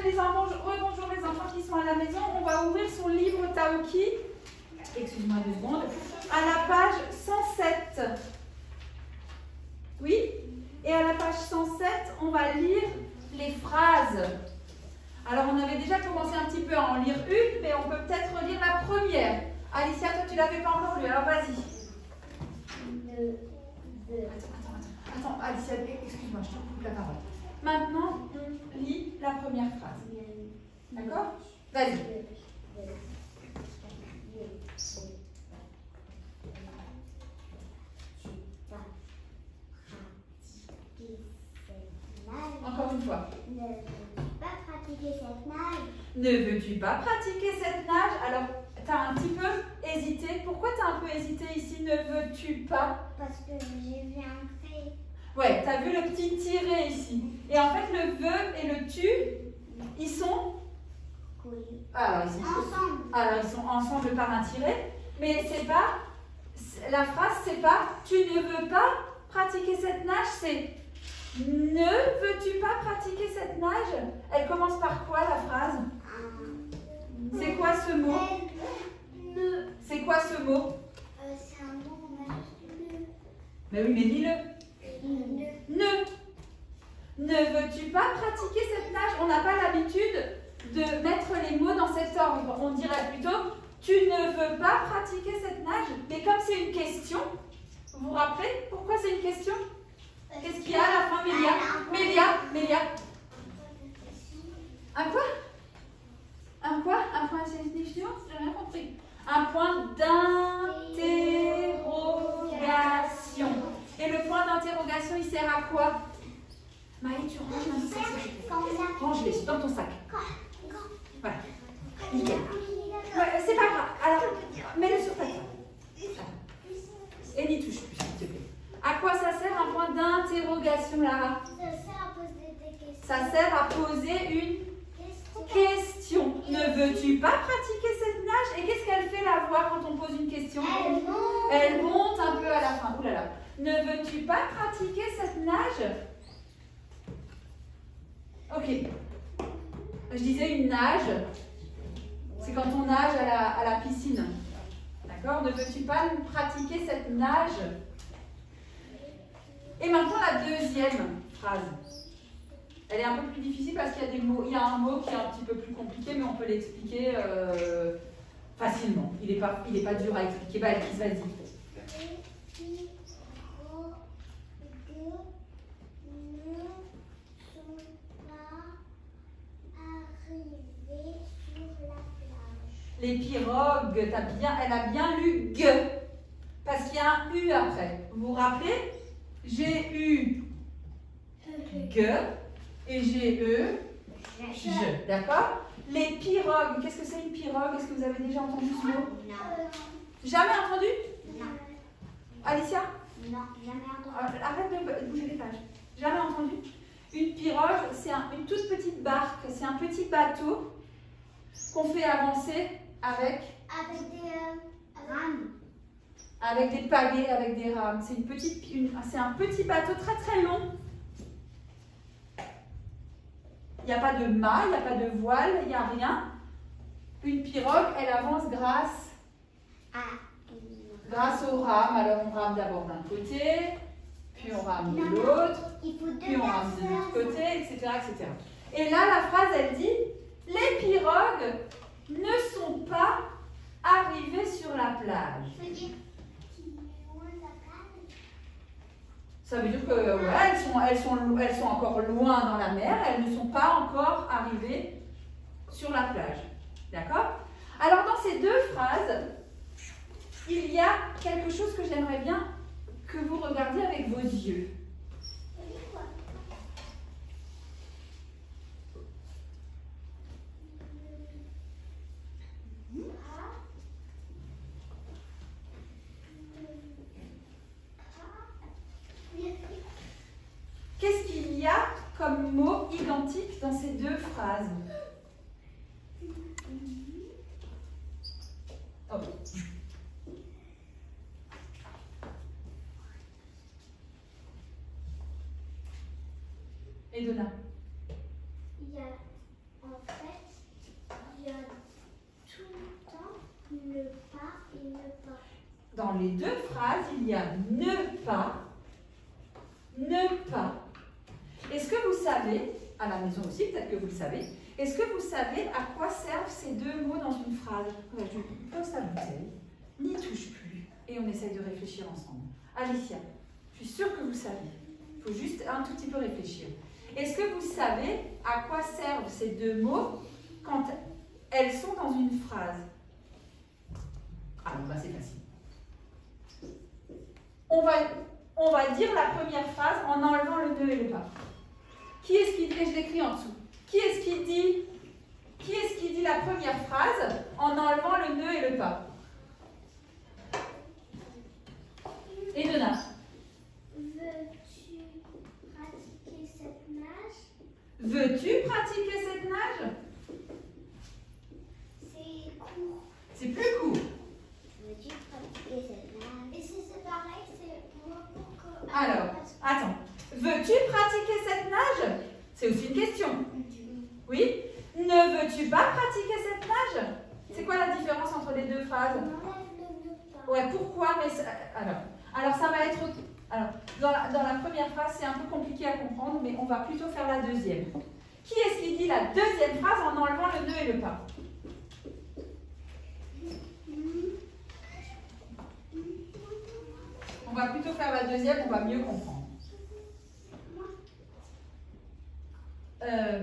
les enfants, bonjour les enfants qui sont à la maison. On va ouvrir son livre Taoki. Excuse-moi 2 secondes. À la page 107. Oui? Et à la page 107, on va lire les phrases. Alors, on avait déjà commencé un petit peu à en lire une, mais on peut peut-être relire la première. Alicia, toi, tu l'avais pas encore lu, alors vas-y. Attends, Alicia, excuse-moi, je te coupe la parole. Maintenant, on lit la première phrase. D'accord? Vas-y. Encore une fois. Ne veux-tu pas pratiquer cette nage? Alors, tu as un petit peu hésité. Pourquoi tu as un peu hésité ici? Ne veux-tu pas? Parce que j'ai vu un trait. Ouais, tu as vu le petit tiret ici. Et en fait, le veux et le tu, ils sont... Oui. Alors, ils sont Ensemble. Alors, ils sont ensemble par un tiret. Mais c'est pas... La phrase, c'est pas tu ne veux pas pratiquer cette nage, c'est ne veux-tu pas pratiquer cette nage? Elle commence par quoi la phrase? C'est quoi ce mot? C'est quoi ce mot? C'est un mot majuscule. Mais oui, mais dis-le. Ne veux-tu pas pratiquer cette nage? On n'a pas l'habitude de mettre les mots dans cet ordre. On dirait plutôt tu ne veux pas pratiquer cette nage? Mais comme c'est une question, vous vous rappelez pourquoi c'est une question? Qu'est-ce qu'il y a à la fin, Mélia? Un quoi? Un quoi? Un point d'interrogation? J'ai rien compris. Un point d'interrogation. Et le point d'interrogation, il sert à quoi? Maï, tu ranges dans ton sac. Range-les dans ton sac. Voilà. Nickel. Ouais, c'est pas grave. Alors, mets-le sur ta table. Et n'y touche plus, s'il te plaît. À quoi ça sert un point d'interrogation, Lara? Ça sert à poser des questions. Ça sert à poser une question. Ne veux-tu pas pratiquer cette nage? Et qu'est-ce qu'elle fait la voix quand on pose une question? Elle monte un peu à la fin. Ouh là là. Ne veux-tu pas pratiquer cette nage? Ok. Je disais une nage. C'est quand on nage à la piscine. D'accord? Ne veux-tu pas pratiquer cette nage? Et maintenant la deuxième phrase. Elle est un peu plus difficile parce qu'il y a des mots. Il y a un mot qui est un petit peu plus compliqué, mais on peut l'expliquer facilement. Il n'est pas dur à expliquer. Bah, Alice, vas-y. Les pirogues, elle a bien lu G, parce qu'il y a un U après. Vous vous rappelez? J'ai eu G et j'ai E, je. D'accord? Les pirogues, qu'est-ce que c'est une pirogue? Est-ce que vous avez déjà entendu ce mot? Non. Jamais entendu? Non. Alicia? Non, jamais entendu. Arrête de bouger les pages. Jamais entendu? Une pirogue, c'est une toute petite barque, c'est un petit bateau qu'on fait avancer avec des rames. Avec des pagaies, avec des rames. C'est un petit bateau très très long. Il n'y a pas de mât, il n'y a pas de voile, il n'y a rien. Une pirogue, elle avance grâce aux rames. Alors on rame d'abord d'un côté, puis on rame de l'autre, puis on rame de l'autre côté, etc., etc. Et là, la phrase, elle dit « Les pirogues ne sont pas arrivées sur la plage. » Ça veut dire que ouais, elles sont encore loin dans la mer, elles ne sont pas encore arrivées sur la plage. D'accord? Alors dans ces deux phrases, il y a quelque chose que j'aimerais bien que vous regardiez avec vos yeux. Qu'est-ce qu'il y a comme mot identique dans ces deux phrases? Oh. Et Donna? Il y a en dans les deux phrases, il y a ne pas, ne pas. Est-ce que vous savez, à la maison aussi, peut-être que vous le savez, est-ce que vous savez à quoi servent ces deux mots dans une phrase? Je pose la bouteille, n'y touche plus, et on essaye de réfléchir ensemble. Alicia, je suis sûre que vous savez. Il faut juste un tout petit peu réfléchir. Est-ce que vous savez à quoi servent ces deux mots quand elles sont dans une phrase? Ah, bah c'est facile. On va dire la première phrase en enlevant le ne et le pas. Qui est-ce qui dit, et je l'écris en dessous, qui est-ce qui dit la première phrase en enlevant le ne et le pas? Et Donna. Veux-tu pratiquer cette nage? Veux-tu pratiquer cette nage? C'est court. C'est plus court. Veux-tu pratiquer cette nage? Et si c'est pareil, c'est moi pour que... Alors, attends. Veux-tu pratiquer cette nage? C'est aussi une question. Oui? Ne veux-tu pas pratiquer cette nage? C'est quoi la différence entre les deux phrases? On enlève le ne pas. Ouais, pourquoi? Mais alors ça va être... Alors, dans la première phrase, c'est un peu compliqué à comprendre, mais on va plutôt faire la deuxième. Qui est-ce qui dit la deuxième phrase en enlevant le ne et le pas? On va plutôt faire la deuxième, on va mieux comprendre.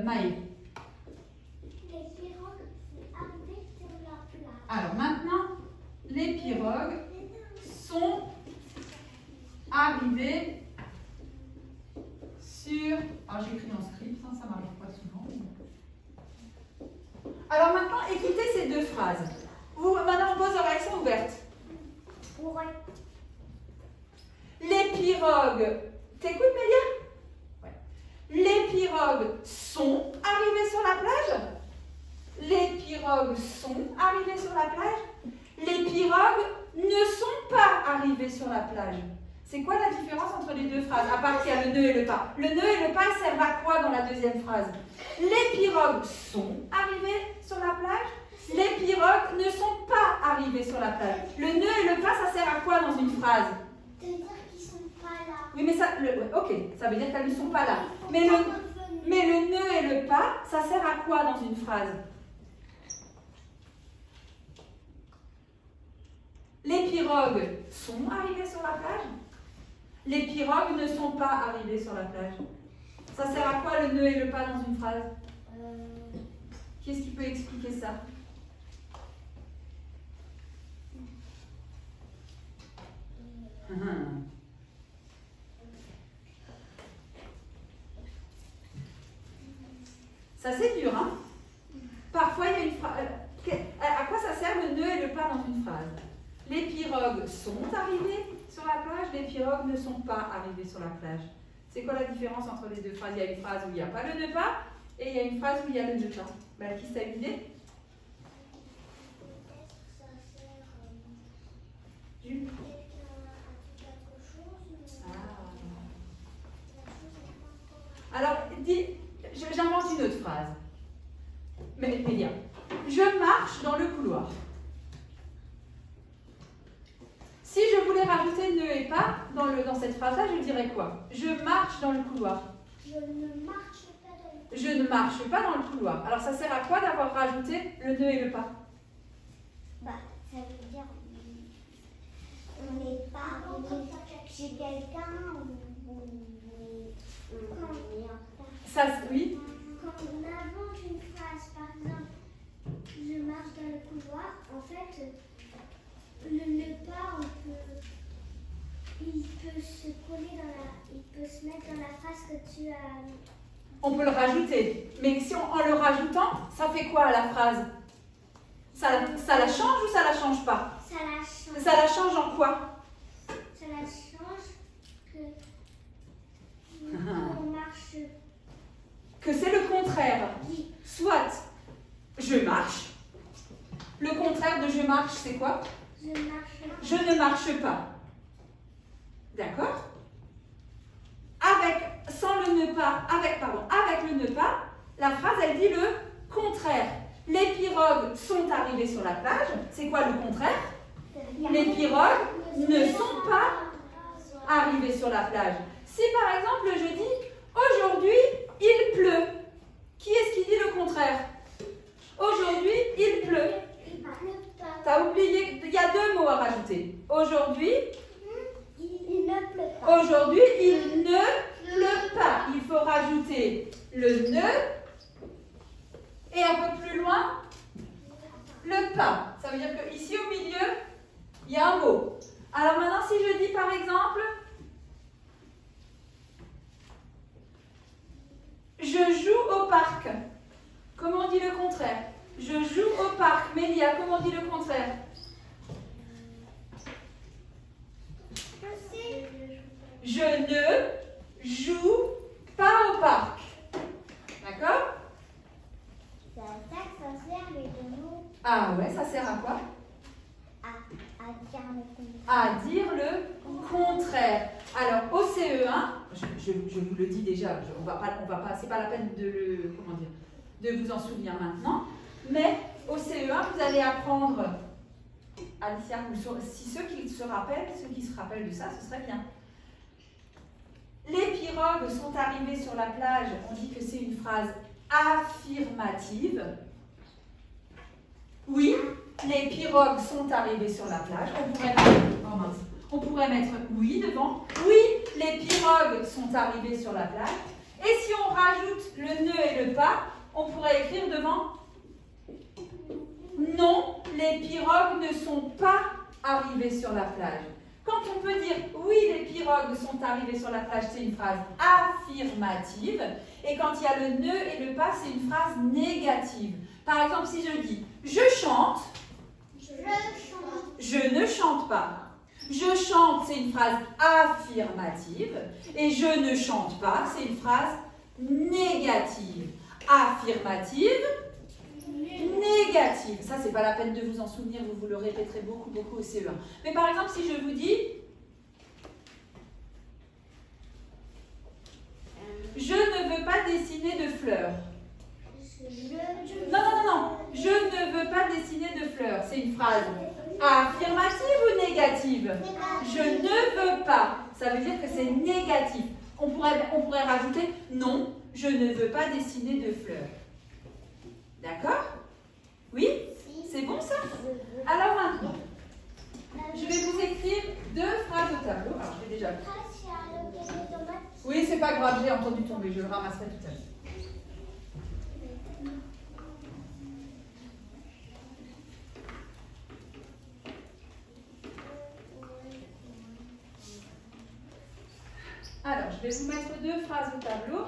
Maë. Les pirogues sont arrivées sur la plage. Alors maintenant, les pirogues sont arrivées sur... Alors j'écris en script, ça m'arrive pas souvent. Alors maintenant, écoutez ces deux phrases. Maintenant, vos oreilles sont ouvertes. Ouais. Les pirogues... T'écoutes, Mélia? Ouais. Les pirogues sont arrivées sur la plage? Les pirogues sont arrivées sur la plage? Les pirogues ne sont pas arrivées sur la plage. C'est quoi la différence entre les deux phrases? À part qu'il y a le ne et le pas. Le ne et le pas servent à quoi dans la deuxième phrase? Les pirogues sont arrivées sur la plage? Les pirogues ne sont pas arrivées sur la plage. Le ne et le pas, ça sert à quoi dans une phrase? De dire qu'ils sont pas là. Oui, mais ça, ok, ça veut dire qu'elles ne sont pas là. Mais le ne et le pas, ça sert à quoi dans une phrase? Les pirogues sont arrivées sur la plage? Les pirogues ne sont pas arrivées sur la plage. Ça sert à quoi le ne et le pas dans une phrase? Qui est-ce qui peut expliquer ça? Ça c'est dur, hein? Parfois il y a une phrase. À quoi ça sert le ne et le pas dans une phrase? Les pirogues sont arrivées sur la plage, les pirogues ne sont pas arrivées sur la plage. C'est quoi la différence entre les deux phrases? Il y a une phrase où il n'y a pas le ne pas et il y a une phrase où il y a le ne pas. Qui t'a une idée? Jules? Alors, j'invente une autre phrase. Mais bien. Je marche dans le couloir. Si je voulais rajouter ne et pas dans cette phrase-là, je dirais quoi? Je marche dans le couloir. Je ne marche pas dans le couloir. Je ne marche pas dans le couloir. Alors, ça sert à quoi d'avoir rajouté le ne et le pas? Ça veut dire on n'est pas arrivé chez quelqu'un ou quand on est en retard. Ça, oui. Quand on invente une phrase, par exemple, je marche dans le couloir, en fait, le ne pas, il peut se coller il peut se mettre dans la phrase que tu as. On peut le rajouter. Mais si en le rajoutant, ça fait quoi à la phrase? Ça la change ou ça la change pas? Ça la change. Ça la change en quoi? Ça la change qu'on marche. Que c'est le contraire. Oui. Soit je marche. Le contraire de je marche, c'est quoi? Je marche. Je ne marche pas. D'accord? Sans le ne pas, avec le ne pas, la phrase elle dit le contraire. Les pirogues sont arrivées sur la plage. C'est quoi le contraire? Les pirogues ne sont pas arrivés sur la plage. Si par exemple je dis aujourd'hui il pleut, qui est-ce qui dit le contraire? Aujourd'hui il pleut. T'as oublié, il y a deux mots à rajouter. Aujourd'hui, il ne pleut pas. Aujourd'hui il ne pleut pas. Il faut rajouter le ne et un peu plus loin le pas. Ça veut dire qu'ici au milieu, il y a un mot. Alors maintenant, si je dis par exemple, je joue au parc. Comment on dit le contraire? Je joue au parc. Mélia, comment on dit le contraire? Je ne joue pas au parc. D'accord? C'est à ça que ça sert les deux mots. Ah ouais, ça sert à quoi? À dire le contraire. Alors, au CE1, je vous le dis déjà, on va pas, c'est pas la peine de vous en souvenir maintenant, mais au CE1, vous allez apprendre, Alicia, si ceux qui se rappellent de ça, ce serait bien. Les pirogues sont arrivées sur la plage, on dit que c'est une phrase affirmative. Oui, les pirogues sont arrivées sur la plage. On pourrait mettre oui devant. Oui, les pirogues sont arrivées sur la plage. Et si on rajoute le ne et le pas, on pourrait écrire devant non, les pirogues ne sont pas arrivées sur la plage. Quand on peut dire oui, les pirogues sont arrivées sur la plage, c'est une phrase affirmative. Et quand il y a le ne et le pas, c'est une phrase négative. Par exemple, si je dis je chante, je ne chante pas. Je chante, c'est une phrase affirmative. Et je ne chante pas, c'est une phrase négative. Affirmative, négative. Ça, c'est pas la peine de vous en souvenir, vous le répéterez beaucoup au CE1. Mais par exemple, si je vous dis je ne veux pas dessiner de fleurs. Non. Je ne veux pas dessiner de fleurs. C'est une phrase affirmative ou négative? Je ne veux pas. Ça veut dire que c'est négatif. On pourrait rajouter non, je ne veux pas dessiner de fleurs. D'accord? Oui? C'est bon ça? Alors maintenant, je vais vous écrire deux phrases au tableau. Alors je vais déjà... Oui, c'est pas grave, j'ai entendu tomber, je le ramasserai tout à l'heure. Alors, je vais vous mettre deux phrases au tableau.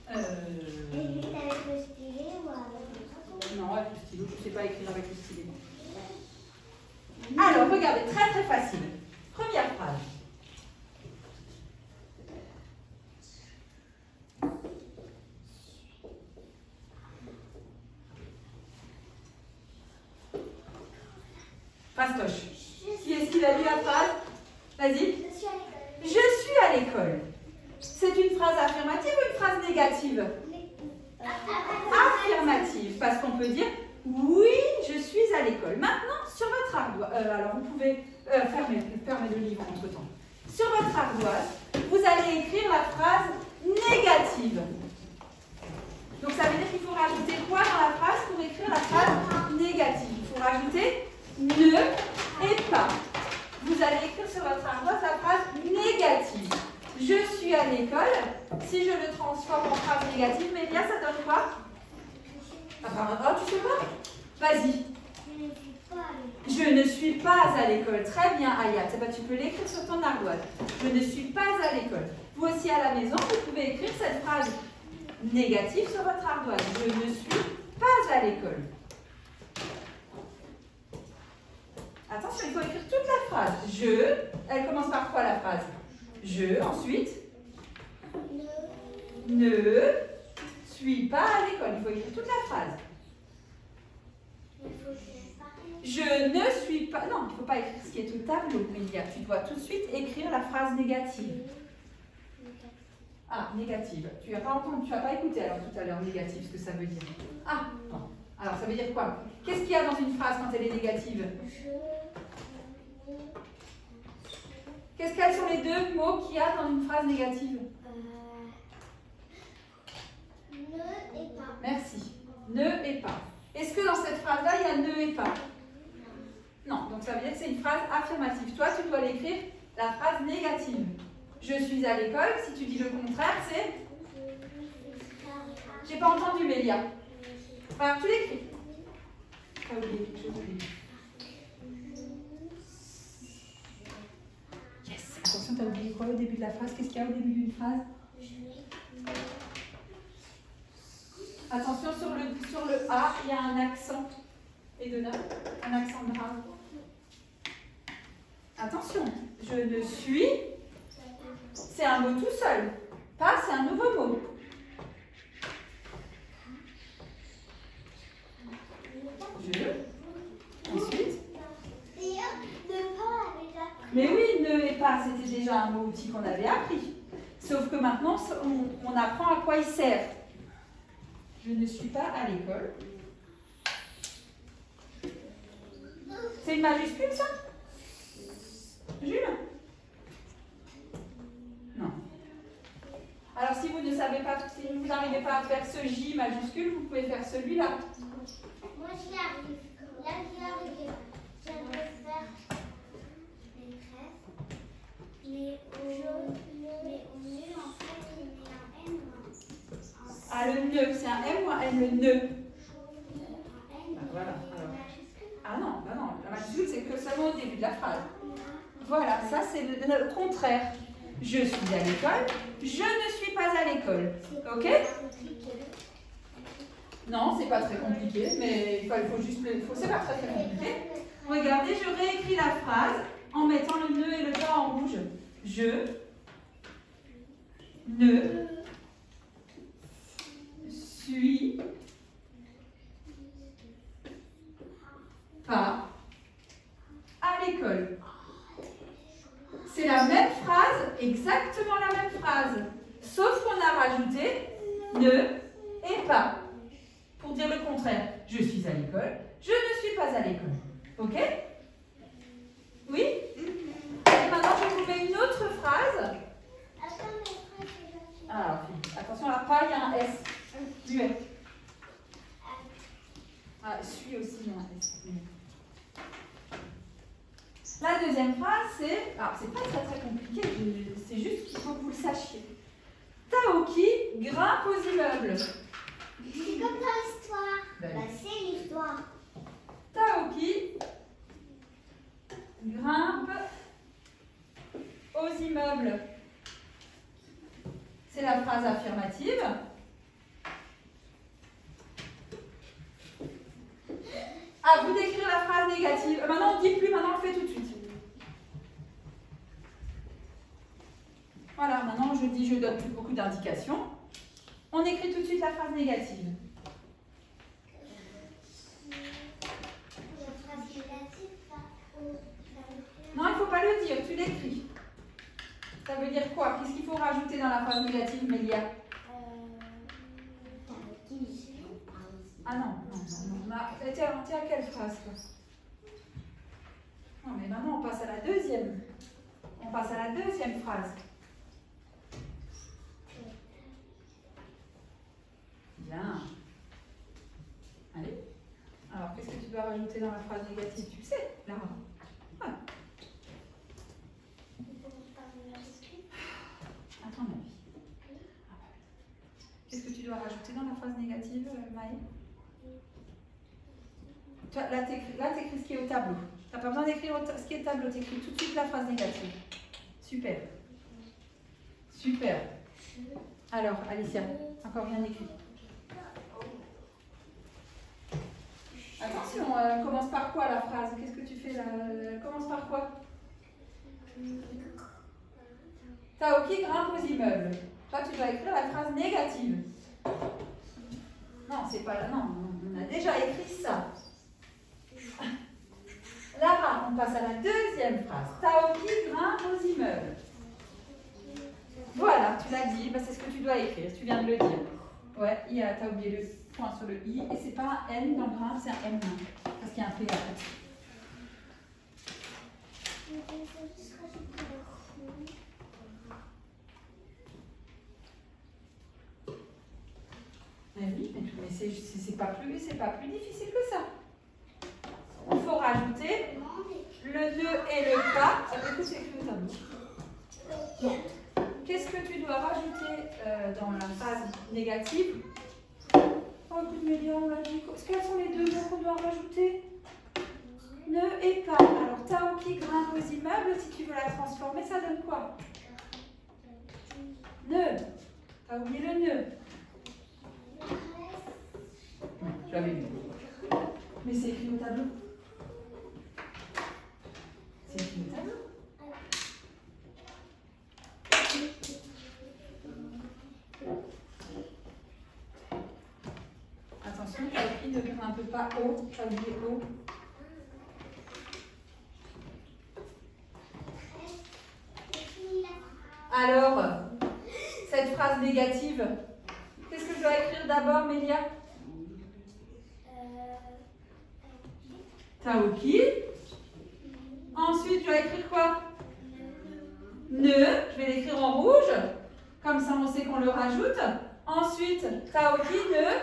Écrire avec le stylet ou avec le stylet? Non, avec le stylo, je ne sais pas écrire avec le stylet. Alors, regardez, très facile. Première phrase. Fastoche. Qui est-ce qui a lu la phrase? Vas-y. Je suis à l'école. C'est une phrase affirmative ou une phrase négative? Affirmative, parce qu'on peut dire oui, je suis à l'école. Maintenant, sur votre ardoise, alors vous pouvez fermer le livre entre temps. Sur votre ardoise, vous allez écrire la phrase négative. Donc ça veut dire qu'il faut rajouter quoi dans la phrase pour écrire la phrase négative? Il faut rajouter ne et pas. Vous allez écrire sur votre ardoise la phrase négative. Je suis à l'école. Si je le transforme en phrase négative, mais bien ça donne quoi? Ah, tu sais pas? Vas-y. Je ne suis pas à l'école. Très bien, Ayat. Tu peux l'écrire sur ton ardoise. Je ne suis pas à l'école. Vous aussi à la maison, vous pouvez écrire cette phrase négative sur votre ardoise. Je ne suis pas à l'école. Attention, il faut écrire toute la phrase. Je, elle commence par quoi la phrase? Je, ensuite. Ne suis pas à l'école. Il faut écrire toute la phrase. Je ne suis pas... Non, il ne faut pas écrire ce qui est au tableau, Mélia. Tu dois tout de suite écrire la phrase négative. Ah, négative. Tu n'as pas entendu, tu n'as pas écouté alors tout à l'heure négative, ce que ça veut dire. Ah, bon. Alors, ça veut dire quoi? Qu'est-ce qu'il y a dans une phrase quand elle est négative? Quels sont les deux mots qu'il y a dans une phrase négative? Ne et pas. Merci. Ne et pas. Est-ce que dans cette phrase-là, il y a ne et pas? Non. Donc, ça veut dire que c'est une phrase affirmative. Toi, tu dois l'écrire la phrase négative. Je suis à l'école. Si tu dis le contraire, c'est... J'ai pas entendu, Mélia. Enfin, tu l'écris. T'as oublié quelque chose au début. Yes. Attention, t'as oublié quoi au début de la phrase? Qu'est-ce qu'il y a au début d'une phrase? Attention, sur le A, il y a un accent. Et de là, un accent grave. Attention, je ne suis, c'est un mot tout seul. Pas, c'est un nouveau mot. Ensuite. Mais oui, ne et pas, c'était déjà un mot outil qu'on avait appris. Sauf que maintenant, on apprend à quoi il sert. Je ne suis pas à l'école. C'est une majuscule, ça? Jules? Non. Alors, si vous ne savez pas, si vous n'arrivez pas à faire ce J majuscule, vous pouvez faire celui-là. Moi, j'y arrive. Là, j'y arrive. J'aimerais faire les trèfles. Mais au nœud, en fait, il met un N. Ah, le nœud, c'est un M ou un N, le nœud? Voilà. Ah non, bah non, la majuscule, c'est que seulement au début de la phrase. Voilà, ça, c'est le contraire. Je suis à l'école, je ne suis pas à l'école. Ok? Non, c'est pas très compliqué, mais il faut juste c'est pas très compliqué. Regardez, je réécris la phrase en mettant le nœud et le pas en rouge. Je ne suis pas à l'école. C'est la même phrase, exactement la même phrase, sauf qu'on a rajouté ne et pas. Pour dire le contraire, je suis à l'école, je ne suis pas à l'école. Ok? Oui? Et maintenant, je vous mets une autre phrase. Alors, attention, à pas, il y a un S. Muet. Ah, suis aussi, il y a un S. La deuxième phrase, c'est... Alors, c'est pas très compliqué, c'est juste qu'il faut que vous le sachiez. Taoki grimpe aux immeubles. C'est comme dans l'histoire. Bah, c'est l'histoire. Taoki grimpe aux immeubles. C'est la phrase affirmative. À vous d'écrire la phrase négative. Maintenant, on ne dit plus, maintenant on le fait tout de suite. Voilà, maintenant je donne plus beaucoup d'indications. On écrit tout de suite la phrase négative. Non, il ne faut pas le dire, tu l'écris. Ça veut dire quoi? Qu'est-ce qu'il faut rajouter dans la phrase négative, Mélia? Ah non. T'es à quelle phrase, toi? Non, mais maintenant on passe à la deuxième. On passe à la deuxième phrase. Bien. Allez. Alors, qu'est-ce que tu dois rajouter dans la phrase négative? Tu le sais, Lara. Voilà. À ton avis. Qu'est-ce que tu dois rajouter dans la phrase négative, Maë? Là, t'écris ce qui est au tableau. Tu n'as pas besoin d'écrire ce qui est au tableau. Tu écris tout de suite la phrase négative. Super. Super. Alors, Alicia, encore bien écrit. Attention, commence par quoi la phrase? Qu'est-ce que tu fais là? Commence par quoi? Taoki grimpe aux immeubles. Toi, tu dois écrire la phrase négative. Non, c'est pas là. Non, on a déjà écrit ça. Lara, on passe à la deuxième phrase. Taoki grimpe aux immeubles. Voilà, tu l'as dit. Bah, c'est ce que tu dois écrire. Tu viens de le dire. Ouais, t'as oublié le point sur le I, et c'est pas un N dans grimpe, c'est un M, parce qu'il y a un P après. Oui, mais c'est pas plus difficile que ça. Il faut rajouter le nœud et le pas. C'est écrit au tableau. Qu'est-ce que tu dois rajouter dans la phrase négative? Oh, écoute, Mélia, on l'a dit. Quels sont les deux mots qu'on doit rajouter? Nœud et pas. Alors, Taoki grimpe aux immeubles. Si tu veux la transformer, ça donne quoi? Nœud. T'as oublié le nœud. Je l'avais vu. Mais c'est écrit au tableau. C'est écrit au tableau. Attention, Taoki ne grimpe pas haut. T'as oublié haut. Alors, cette phrase négative, qu'est-ce que je dois écrire d'abord, Mélia? Taoki. Ensuite, je dois écrire quoi? Nœud. Je vais l'écrire en rouge. Comme ça, on sait qu'on le rajoute. Ensuite, Taoki, nœud.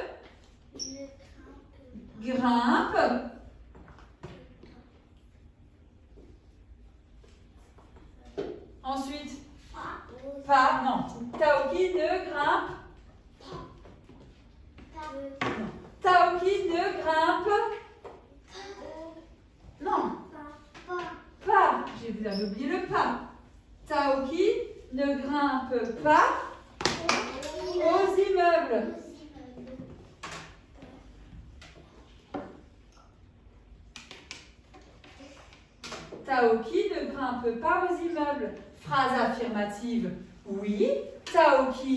Grimpe. Ensuite, pas, non. Taoki, nœud, grimpe. Taoki, nœud, grimpe. Non. Pas. Vous avez oublié le pas. Taoki ne grimpe pas aux immeubles. Taoki ne grimpe pas aux immeubles. Phrase affirmative, oui. Taoki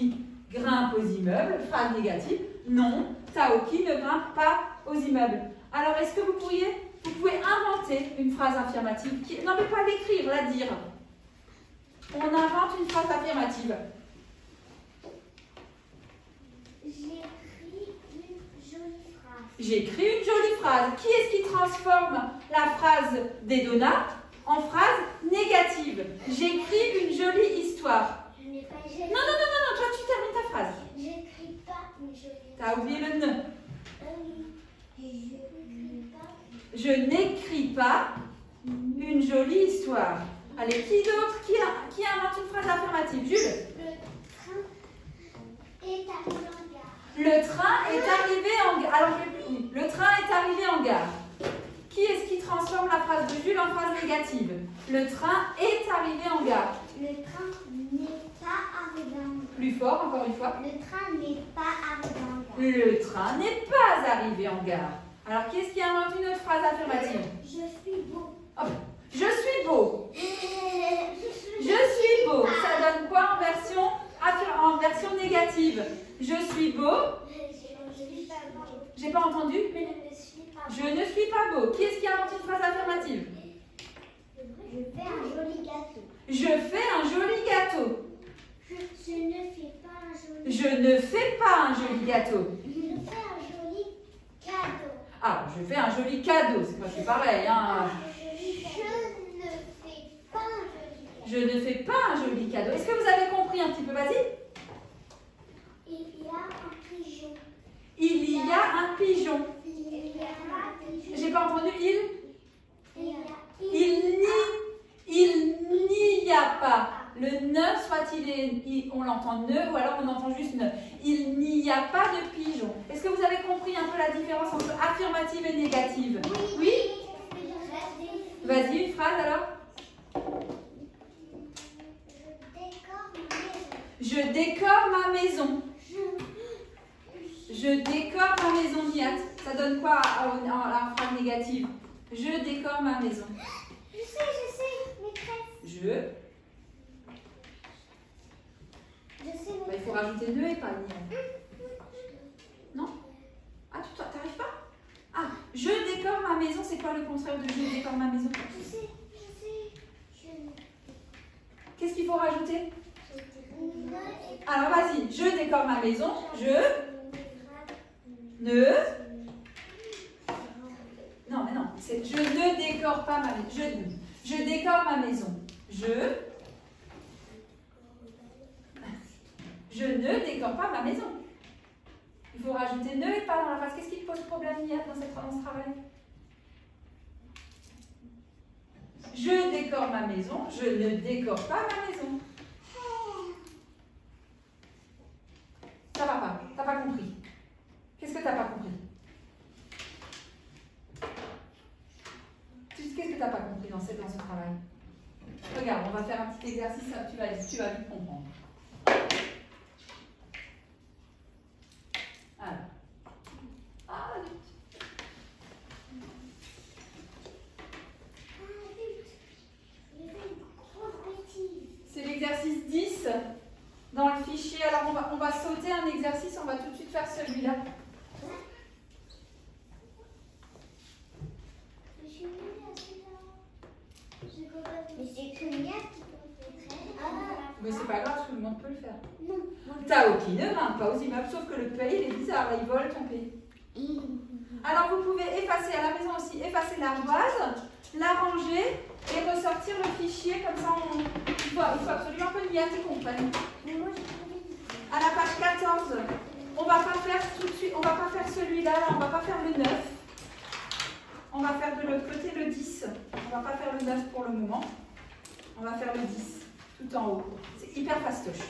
grimpe aux immeubles. Phrase négative, non. Taoki ne grimpe pas aux immeubles. Alors, est-ce que vous pouvez inventer une phrase affirmative qui... Non, mais pas l'écrire, la dire. On invente une phrase affirmative. J'écris une jolie phrase. Qui est-ce qui transforme la phrase d'Edona en phrase négative? J'écris une jolie histoire. Non, toi tu termines ta phrase. J'écris pas une jolie. T'as oublié le nœud. Je n'écris pas une jolie histoire. Allez, qui d'autre qui invente une phrase affirmative? Jules. Le train est arrivé en gare. Le train est arrivé en gare. Alors, oui, le train est arrivé en gare. Qui est-ce qui transforme la phrase de Jules en phrase négative? Le train est arrivé en gare. Le train n'est pas arrivé en gare. Plus fort, encore une fois. Le train n'est pas arrivé en gare. Le train n'est pas arrivé en gare. Alors, qui est-ce qui invente une autre phrase affirmative? Je suis beau. Oh, je suis beau. Je suis beau. Ça donne quoi en version négative? Je suis beau. J'ai pas entendu? Je ne suis pas beau. Qui est-ce qui invente une phrase affirmative? Je fais un joli gâteau. Je fais un joli gâteau. Je ne fais pas un joli. Je ne fais pas un joli gâteau. Je fais un joli cadeau. Ah, je fais un joli cadeau. C'est pareil, hein. Je ne fais pas un joli cadeau. Est-ce que vous avez compris un petit peu? Vas-y. Il y a un pigeon. Il y a un pigeon. J'ai pas entendu. Il n'y a pas. Le ne, soit on l'entend ne, ou alors on entend juste ne. Il n'y a pas de pigeon. Est-ce que vous avez compris un peu la différence entre affirmative et négative? Oui? Vas-y, une phrase alors. Je décore ma maison. Je décore ma maison, Niat. Ça donne quoi en la phrase négative? Je décore ma maison. Je sais, maîtresse. Bah, il faut rajouter nœud et pas Niat. Non? Ah, tu t'arrives pas? Ah, je décore ma maison, c'est quoi le contraire de je décore ma maison? Je sais. Qu'est-ce qu'il faut rajouter? Alors vas-y, je décore ma maison, je Ne. Non, mais non. C'est je ne décore pas ma maison. Je décore ma maison. Je ne décore pas ma maison. Il faut rajouter ne et pas dans la phrase. Qu'est-ce qui te pose problème, Nia, dans ce travail? Je décore ma maison. Je ne décore pas ma maison. Ça va pas. T'as pas compris. Qu'est-ce que t'as pas compris? Qu'est-ce que t'as pas compris dans ce travail? Regarde, on va faire un petit exercice, tu vas vite comprendre. Alors. Ah, vite. C'est l'exercice 10 dans le fichier. Alors, on va sauter un exercice, on va tout de suite faire celui-là. Mais c'est pas grave, tout le monde peut le faire. Taoki ne grimpe pas aux immeubles, sauf que le pays, il est bizarre, il vole ton pays. Alors vous pouvez effacer à la maison aussi, effacer l'ardoise, la ranger et ressortir le fichier, comme ça il faut absolument que Nia tu comprennes. À la page 14, on va pas faire tout de suite, on va pas faire celui-là, on va pas faire le 9. On va faire de l'autre côté le 10. On va pas faire le 9 pour le moment. On va faire le 10, tout en haut. C'est hyper fastoche.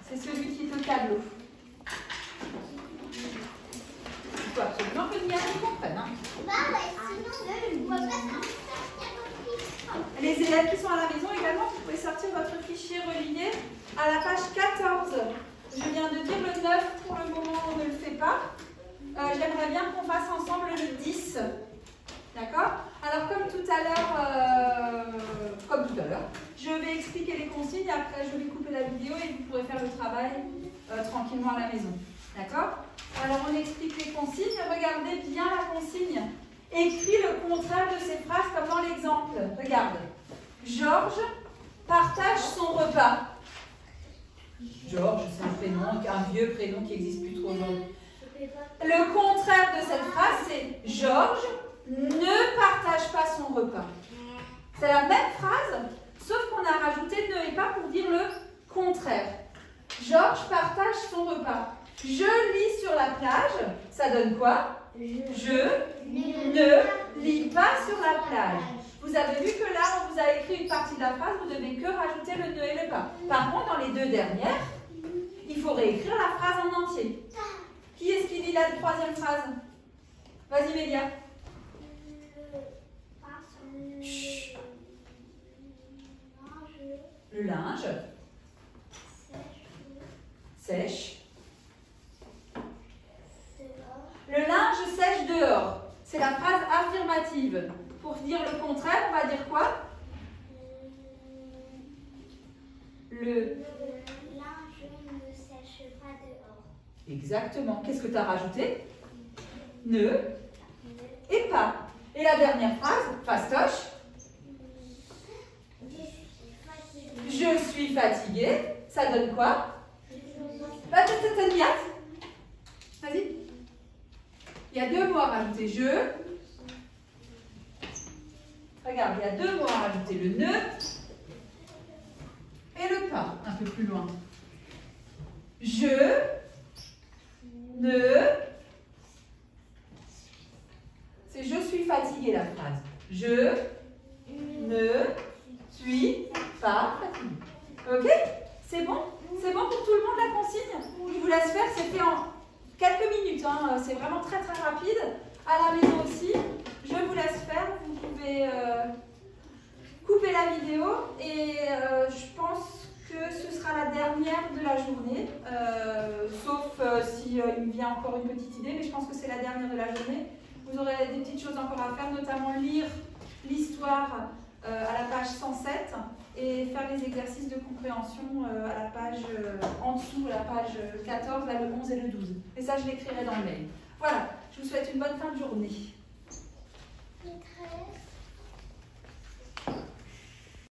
C'est celui qui est au tableau. Il faut absolument que Nia comprenne. Hein. Les élèves qui sont à la maison également, vous pouvez sortir votre fichier relié à la page 14. Je viens de dire le 9, pour le moment on ne le fait pas. J'aimerais bien qu'on fasse ensemble le 10. D'accord? Alors comme tout à l'heure, je vais expliquer les consignes, après je vais couper la vidéo et vous pourrez faire le travail tranquillement à la maison. D'accord? Alors on explique les consignes, regardez bien la consigne. Écris le contraire de ces phrases comme dans l'exemple. Regarde. Georges partage son repas. Georges, c'est un prénom, un vieux prénom qui n'existe plus trop aujourd'hui. Le contraire de cette phrase, c'est Georges ne partage pas son repas. C'est la même phrase, sauf qu'on a rajouté ne et pas pour dire le contraire. Georges partage son repas. Je lis sur la plage, ça donne quoi? Je ne lis pas sur la plage. Vous avez vu que là, on vous a écrit une partie de la phrase, vous ne devez que rajouter le ne et le pas. Par contre, dans les deux dernières, il faut réécrire la phrase en entier. Qui est-ce qui lit la troisième phrase? Vas-y, Mélia. Le linge sèche. Le linge sèche dehors. C'est la phrase affirmative. Pour dire le contraire, on va dire quoi? Le linge ne sèche pas dehors. Exactement. Qu'est-ce que tu as rajouté? Ne et pas. Et la dernière phrase, fastoche. Je suis fatiguée. Ça donne quoi? Vas-y. Il y a deux mots à rajouter. Je. Regarde, il y a deux mots à rajouter. Le ne et le pas. Un peu plus loin. Je ne. C'est je suis fatiguée la phrase. Je ne suis pas fatiguée. Ok? C'est bon? C'est bon pour tout le monde la consigne? Je vous laisse faire, c'est fait en quelques minutes. Hein. C'est vraiment très très rapide. À la maison aussi. Je vous laisse faire. Vous pouvez couper la vidéo et je pense que ce sera la dernière de la journée. Sauf si il me vient encore une petite idée, mais je pense que c'est la dernière de la journée. Vous aurez des petites choses encore à faire, notamment lire l'histoire à la page 107 et faire les exercices de compréhension à la page en dessous, à la page 14, là, le 11 et le 12. Et ça, je l'écrirai dans le mail. Voilà, je vous souhaite une bonne fin de journée.